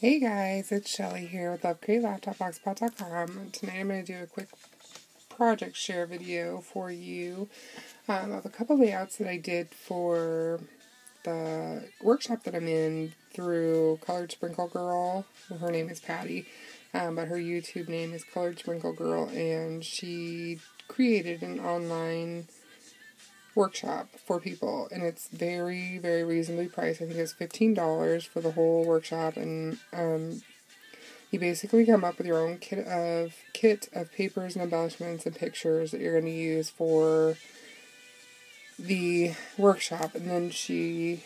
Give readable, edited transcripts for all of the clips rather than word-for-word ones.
Hey guys, it's Shelly here with Lovecreatelaugh.blogspot.com. Tonight I'm going to do a quick project share video for you of a couple layouts that I did for the workshop that I'm in through Colored Sprinkle Girl. Her name is Patty, but her YouTube name is Colored Sprinkle Girl, and she created an online workshop for people, and it's very, very reasonably priced. I think it's $15 for the whole workshop, and you basically come up with your own kit of papers and embellishments and pictures that you're going to use for the workshop. And then she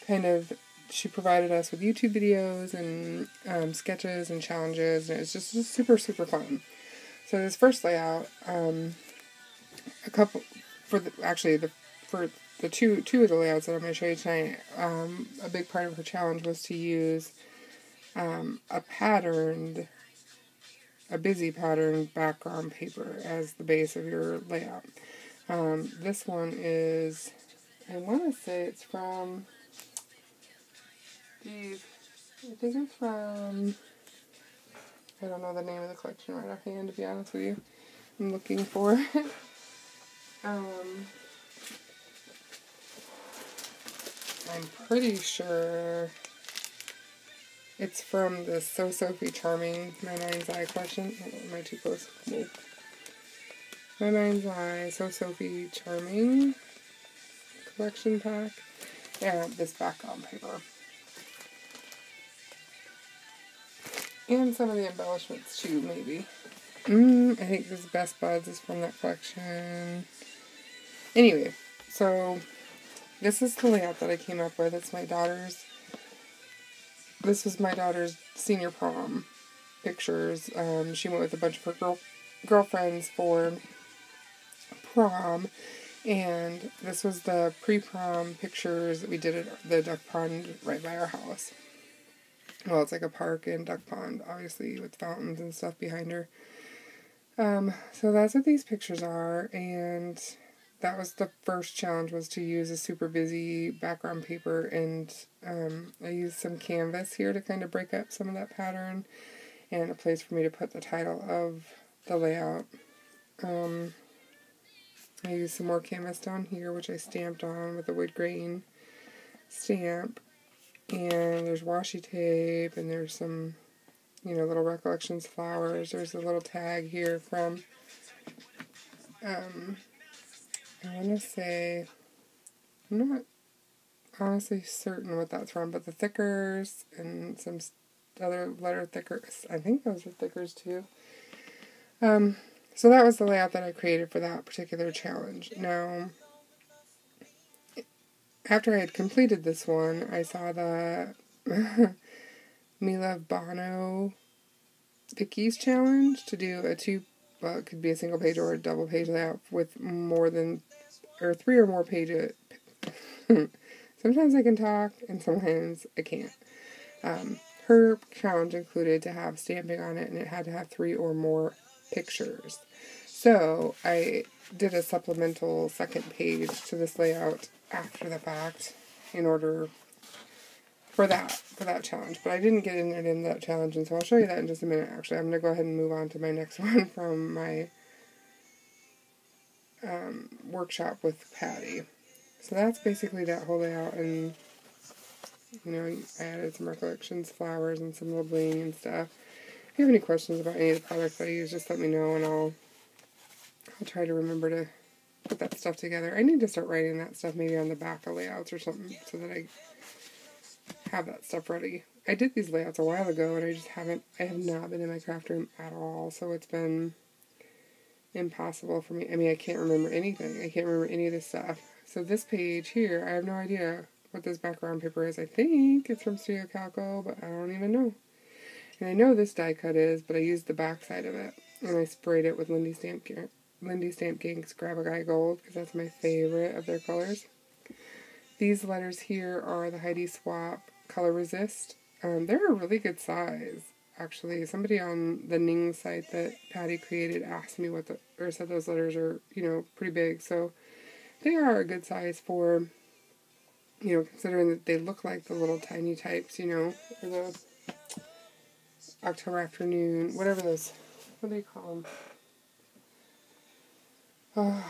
provided us with YouTube videos and sketches and challenges, and it's just super, super fun. So this first layout, for the two of the layouts that I'm going to show you tonight, a big part of her challenge was to use a busy patterned background paper as the base of your layout. This one is, I want to say it's from, I don't know the name of the collection right offhand, to be honest with you. I'm looking for it. I'm pretty sure it's from the So Sophie Charming My Mind's Eye collection. Oh, am I too close? Whoa. My Mind's Eye So Sophie Charming collection pack. And this background paper. And some of the embellishments too, maybe. I think this Best Buds is from that collection. Anyway, so this is the layout that I came up with. It's this was my daughter's senior prom pictures. She went with a bunch of her girlfriends for prom, and this was the pre-prom pictures that we did at the duck pond right by our house. Well, it's like a park and duck pond, obviously, with fountains and stuff behind her. So that's what these pictures are, and that was the first challenge, was to use a super busy background paper, and I used some canvas here to kind of break up some of that pattern, and a place for me to put the title of the layout. I used some more canvas down here, which I stamped on with a wood grain stamp, and there's washi tape, and there's some, little Recollections flowers. There's a little tag here from, I want to say, I'm not honestly certain what that's from, but the thickers and some other letter thickers. I think those are thickers too. So that was the layout that I created for that particular challenge. Now, after I had completed this one, I saw the Me Love Bono Pickies challenge to do it could be a single page or a double page layout with three or more pages. Sometimes I can talk and sometimes I can't. Her challenge included to have stamping on it, and it had to have 3 or more pictures. So I did a supplemental second page to this layout after the fact in order for that challenge. But I didn't get in that challenge, and so I'll show you that in just a minute. Actually, I'm going to go ahead and move on to my next one from my workshop with Patty. So that's basically that whole layout, and I added some Recollections flowers and some little bling and stuff. If you have any questions about any of the products I use, just let me know, and I'll try to remember to put that stuff together. I need to start writing that stuff maybe on the back of layouts or something, so that I have that stuff ready. I did these layouts a while ago, and I have not been in my craft room at all, so it's been impossible for me. I mean, I can't remember anything. I can't remember any of this stuff. So this page here, I have no idea what this background paper is. I think it's from Studio Calco, but I don't even know. And I know this die cut is, but I used the back side of it, and I sprayed it with Lindy Stamp Gink's Grab a Guy Gold, because that's my favorite of their colors. These letters here are the Heidi Swap Color Resist. They're a really good size, actually. Somebody on the Ning site that Patty created asked me said those letters are, pretty big, so they are a good size for, considering that they look like the little tiny types, or the October Afternoon, whatever those, what do you call them?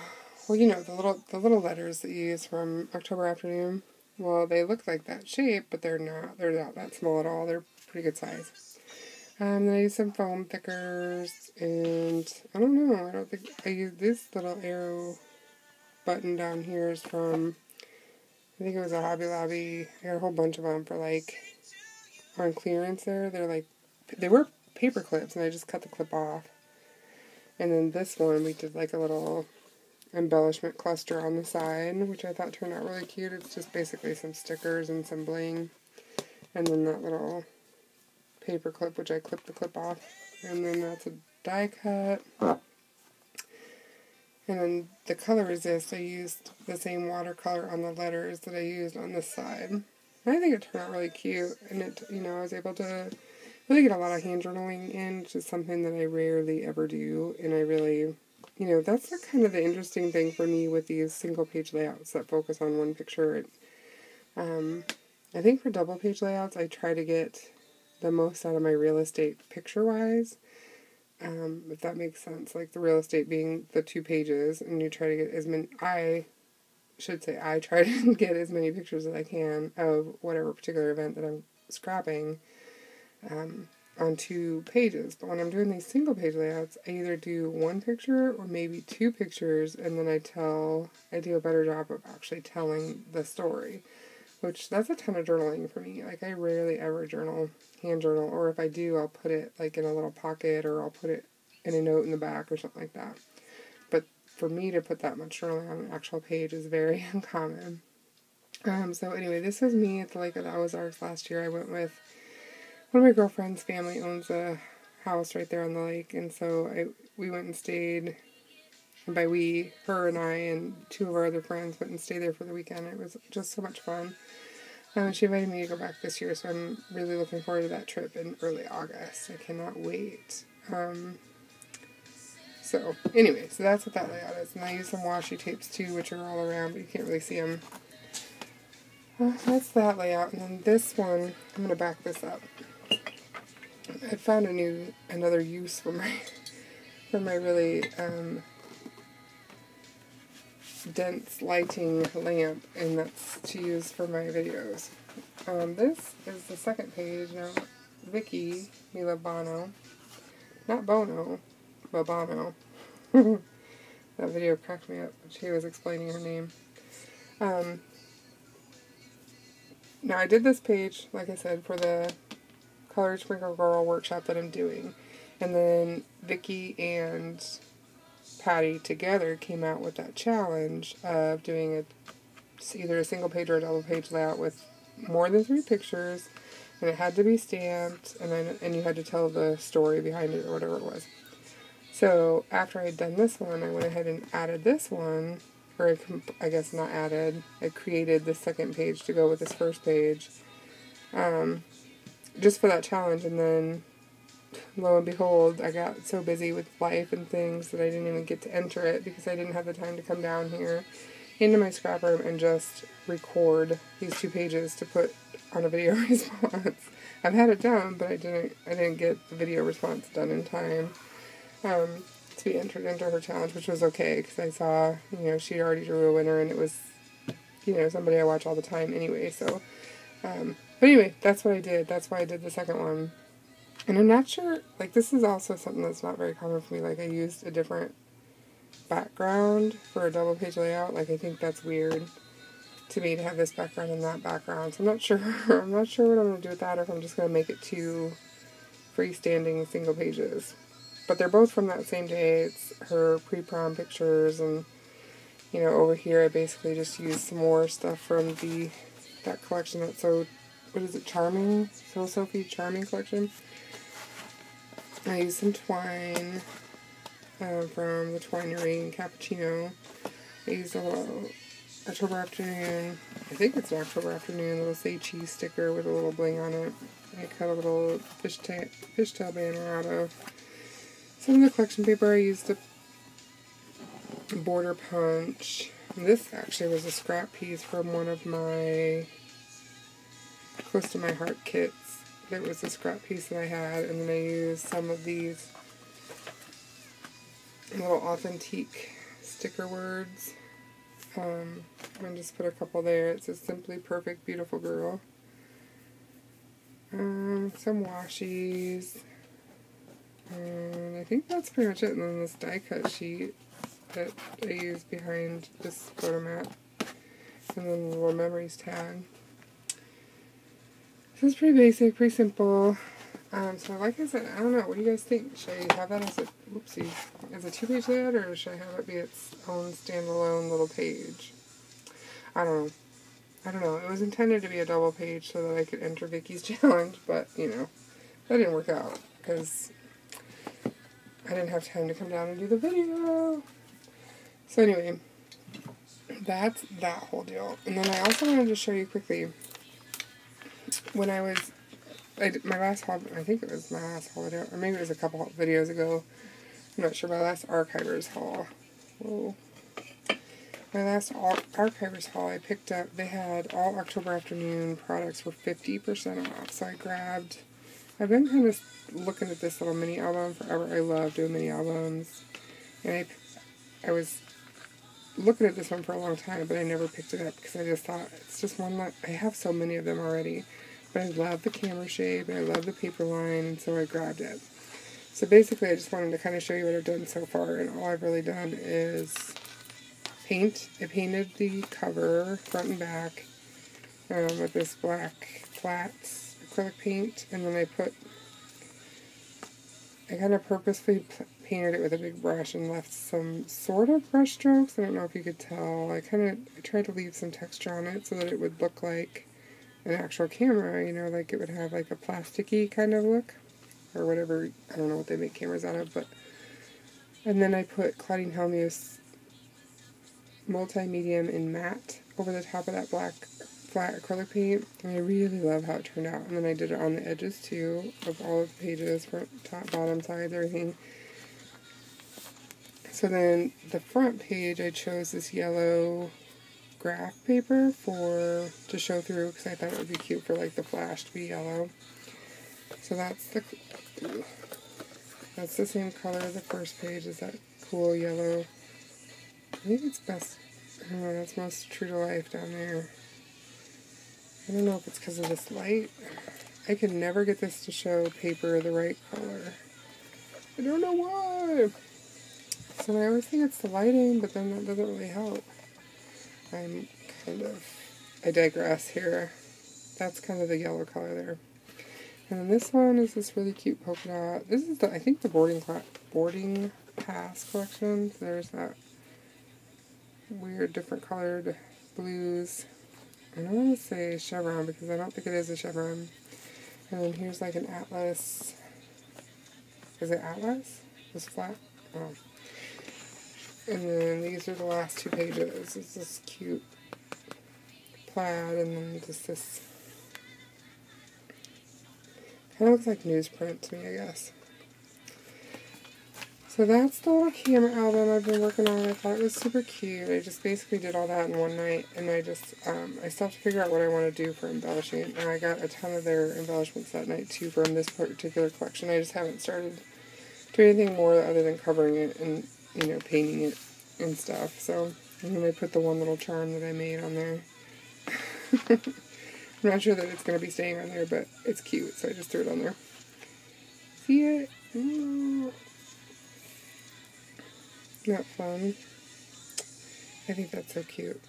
Well, you know, the little letters that you use from October Afternoon. Well, they look like that shape, but they're not that small at all. They're pretty good size. Then I used some foam thickers, and I don't know, I don't think, I used this little arrow button down here is from, I think it was a Hobby Lobby. I got a whole bunch of them for like, on clearance there. They're like, they were paper clips, and I just cut the clip off. And then this one, we did like a little embellishment cluster on the side, which I thought turned out really cute. It's just basically some stickers and some bling. And then that little paper clip, which I clipped the clip off. And then that's a die cut. And then the color resist, I used the same watercolor on the letters that I used on this side. And I think it turned out really cute. And it, you know, I was able to really get a lot of hand journaling in, which is something that I rarely ever do. And I really, you know, that's the kind of the interesting thing for me with these single page layouts that focus on one picture. I think for double page layouts, I try to get the most out of my real estate picture-wise, if that makes sense. Like the real estate being the 2 pages, and you try to get as many, I try to get as many pictures as I can of whatever particular event that I'm scrapping on 2 pages. But when I'm doing these single page layouts, I either do 1 picture or maybe 2 pictures, and then I do a better job of actually telling the story, which that's a ton of journaling for me. Like I rarely ever hand journal, or if I do, I'll put it like in a little pocket, or I'll put it in a note in the back or something like that. But for me to put that much journaling on an actual page is very uncommon. So anyway, this was me at the Lake of the Ozarks last year. I went with one of my girlfriend's family owns a house right there on the lake, and so we went and stayed, and by we, her and I and 2 of our other friends went and stayed there for the weekend. It was just so much fun. She invited me to go back this year, so I'm really looking forward to that trip in early August. I cannot wait. So anyway, so that's what that layout is. And I use some washi tapes too, which are all around, but you can't really see them. That's that layout. And then this one, I'm going to back this up. I found another use for my really dense lighting lamp, and that's to use for my videos. This is the second page. Now, Vicky Milabano, not Bono, but Bono. That video cracked me up. She was explaining her name. Now, I did this page, like I said, for the Color Sprinkle Girl workshop that I'm doing. And then Vicky and Patty together came out with that challenge of doing either a single page or a double page layout with more than 3 pictures, and it had to be stamped, and you had to tell the story behind it or whatever it was. So after I had done this one, I went ahead and added this one, or I guess not added, I created the second page to go with this first page, just for that challenge. And then lo and behold, I got so busy with life and things that I didn't even get to enter it because I didn't have the time to come down here into my scrap room and just record these 2 pages to put on a video response. I've had it done, but I didn't get the video response done in time to be entered into her challenge, which was okay because I saw, you know, she already drew a winner, and it was, you know, somebody I watch all the time anyway. So, but anyway, that's what I did. That's why I did the second one. And I'm not sure, like, this is also something that's not very common for me. Like, I used a different background for a double page layout. Like, I think that's weird to me to have this background and that background. So I'm not sure. I'm not sure what I'm going to do with that, or if I'm just going to make it 2 freestanding single pages. But they're both from that same day. It's her pre-prom pictures, and, you know, over here I basically just used some more stuff from that collection that's so, what is it, Charming? So Sophie Charming collection. I used some twine from the Twinery in Cappuccino. I used a little October Afternoon, I think it's an October Afternoon, little say cheese sticker with a little bling on it. I cut a little fishtail banner out of some of the collection paper. I used a border punch. And this actually was a scrap piece from one of my Close to My Heart kits There was a scrap piece that I had, and then I used some of these little authentic sticker words. I'm going to just put a couple there. It says Simply Perfect Beautiful Girl. Some washies. And I think that's pretty much it. And then this die cut sheet that I used behind this photo mat. And then the little memories tag. This is pretty basic, pretty simple. So like I said, I don't know. What do you guys think? Should I have that as a, whoopsie, as a 2-page layout, or should I have it be its own standalone little page? I don't know. It was intended to be a double page so that I could enter Vicky's challenge, but, you know, that didn't work out because I didn't have time to come down and do the video. So anyway, that's that whole deal. And then I also wanted to show you quickly, when my last haul, I think it was my last haul video, or maybe it was a couple videos ago, I'm not sure, my last Archivers haul. Whoa. My last Archivers haul, I picked up, they had all October afternoon products for 50% off, so I grabbed, I've been kind of looking at this little mini album forever. I love doing mini albums, and I was looking at this one for a long time, but I never picked it up because I just thought, it's just one that, I have so many of them already, but I love the camera shape, and I love the paper line, and so I grabbed it. So basically, I just wanted to kind of show you what I've done so far, and all I've really done is paint. I painted the cover, front and back, with this black flat acrylic paint, and then I kind of purposely painted it with a big brush and left some sort of brush strokes. I don't know if you could tell. I tried to leave some texture on it so that it would look like an actual camera, you know, like it would have like a plasticky kind of look, or whatever. I don't know what they make cameras out of, but, and then I put Claudine Helmuth's multi-medium in matte over the top of that black flat acrylic paint, and I really love how it turned out. And then I did it on the edges too of all of the pages, front, top, bottom, sides, everything. So then the front page, I chose this yellow graph paper to show through, because I thought it would be cute for like the flash to be yellow. So that's the same color as the first page, is that cool yellow. I think it's best, I don't know, that's most true to life down there. I don't know if it's because of this light. I can never get this to show paper the right color. I don't know why. So I always think it's the lighting, but then that doesn't really help. I digress here. That's kind of the yellow color there. And then this one is this really cute polka dot. This is I think the boarding pass collection. There's that weird different colored blues. I don't want to say chevron because I don't think it is a chevron. And then here's like an atlas. Is it atlas? This flat? Oh. And then these are the last 2 pages. It's this cute plaid, and then just this kind of looks like newsprint to me, I guess. So that's the little camera album I've been working on. I thought it was super cute. I just basically did all that in one night, and I still have to figure out what I want to do for embellishing. And I got a ton of their embellishments that night too from this particular collection. I just haven't started doing anything more other than covering it and, you know, painting it and stuff. So, and then I put the one little charm that I made on there. I'm not sure that it's going to be staying on there, but it's cute, so I just threw it on there. See it? Not fun. I think that's so cute.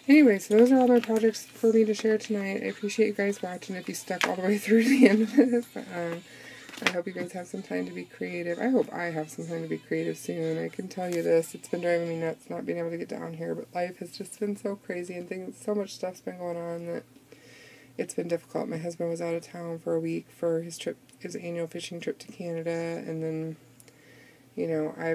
Anyway, so those are all my projects for me to share tonight. I appreciate you guys watching if you stuck all the way through to the end of this. I hope you guys have some time to be creative. I hope I have some time to be creative soon. I can tell you this, it's been driving me nuts not being able to get down here, but life has just been so crazy and so much stuff's been going on that it's been difficult. My husband was out of town for a week for his annual fishing trip to Canada, and then, you know, I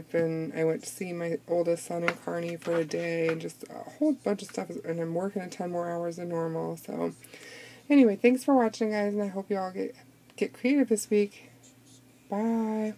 went to see my oldest son in Kearney for a day, and just a whole bunch of stuff, and I'm working a ton more hours than normal. So anyway, thanks for watching, guys, and I hope you all get creative this week. Bye.